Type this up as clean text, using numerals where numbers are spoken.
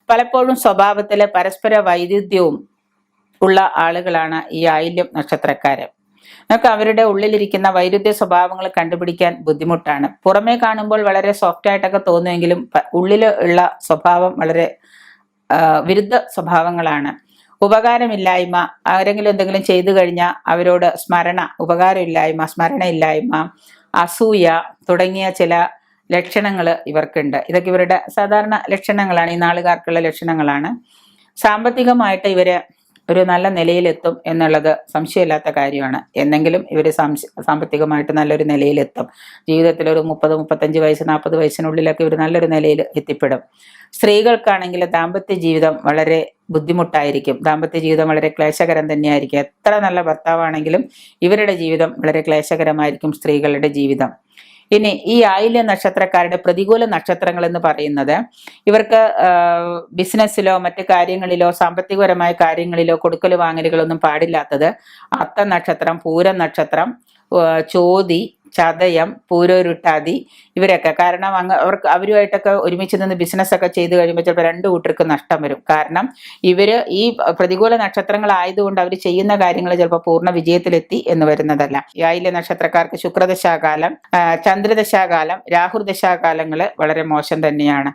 പലപ്പോഴും സ്വഭാവത്തില് പരസ്പര വൈരുദ്ധ്യവും ഉള്ള ആളുകളാണ് ഈ ആയില്യം നക്ഷത്രക്കാര്. നമുക്ക് അവരുടെ ഉള്ളിലിരിക്കുന്ന വൈരുദ്ധ്യ സ്വഭാവങ്ങൾ കണ്ടുപിടിക്കാൻ ബുദ്ധിമുട്ടാണ്. പുറമേ കാണുമ്പോൾ വളരെ സോഫ്റ്റ് ആയിട്ടൊക്കെ തോന്നുമെങ്കിലും ഉള്ളില് ഉള്ള സ്വഭാവം വളരെ വിരുദ്ധ സ്വഭാവങ്ങളാണ്. ഉപകാരമില്ലായ്മ, ആരെങ്കിലും എന്തെങ്കിലും ചെയ്തു കഴിഞ്ഞാൽ അവരോട് ഉപകാരമില്ലായ്മ, സ്മരണയില്ലായ്മ, അസൂയ തുടങ്ങിയ ചില ലക്ഷണങ്ങൾ ഇവർക്കുണ്ട്. ഇതൊക്കെ ഇവരുടെ സാധാരണ ലക്ഷണങ്ങളാണ്, ഈ നാളുകാർക്കുള്ള ലക്ഷണങ്ങളാണ്. സാമ്പത്തികമായിട്ട് ഇവര് ഒരു നല്ല നിലയിലെത്തും എന്നുള്ളത് സംശയമില്ലാത്ത കാര്യമാണ്. എന്നെങ്കിലും ഇവർ സാമ്പത്തികമായിട്ട് നല്ലൊരു നിലയിലെത്തും. ജീവിതത്തിൽ ഒരു 30-35 വയസ്സ് 40 വയസ്സിനുള്ളിലൊക്കെ ഇവർ നല്ലൊരു നിലയിൽ എത്തിപ്പെടും. സ്ത്രീകൾക്കാണെങ്കിൽ ദാമ്പത്യ ജീവിതം വളരെ ബുദ്ധിമുട്ടായിരിക്കും. ദാമ്പത്യ ജീവിതം വളരെ ക്ലേശകരം തന്നെയായിരിക്കും. എത്ര നല്ല ഭർത്താവാണെങ്കിലും ഇവരുടെ ജീവിതം വളരെ ക്ലേശകരമായിരിക്കും, സ്ത്രീകളുടെ ജീവിതം. ഇനി ഈ ആയില്യ നക്ഷത്രക്കാരുടെ പ്രതികൂല നക്ഷത്രങ്ങൾ എന്ന് പറയുന്നത്, ഇവർക്ക് ബിസിനസ്സിലോ മറ്റു കാര്യങ്ങളിലോ സാമ്പത്തികപരമായ കാര്യങ്ങളിലോ കൊടുക്കൽ വാങ്ങലുകളൊന്നും പാടില്ലാത്തത് അത്തം നക്ഷത്രം, പൂരം നക്ഷത്രം, ചോതി, ചതയം, പൂരോരുട്ടാതി ഇവരൊക്കെ. കാരണം അവരുമായിട്ടൊക്കെ ഒരുമിച്ച് നിന്ന് ബിസിനസ്സൊക്കെ ചെയ്ത് കഴിയുമ്പോൾ ചിലപ്പോൾ രണ്ടു കൂട്ടർക്ക് നഷ്ടം വരും. കാരണം ഇവര് ഈ പ്രതികൂല നക്ഷത്രങ്ങളായതുകൊണ്ട് അവർ ചെയ്യുന്ന കാര്യങ്ങൾ ചിലപ്പോൾ പൂർണ്ണ വിജയത്തിലെത്തി എന്ന് വരുന്നതല്ല. ഈ ആയില്യ നക്ഷത്രക്കാർക്ക് ശുക്രദശാകാലം, ചന്ദ്രദശാകാലം, രാഹുർദശാകാലങ്ങൾ വളരെ മോശം തന്നെയാണ്.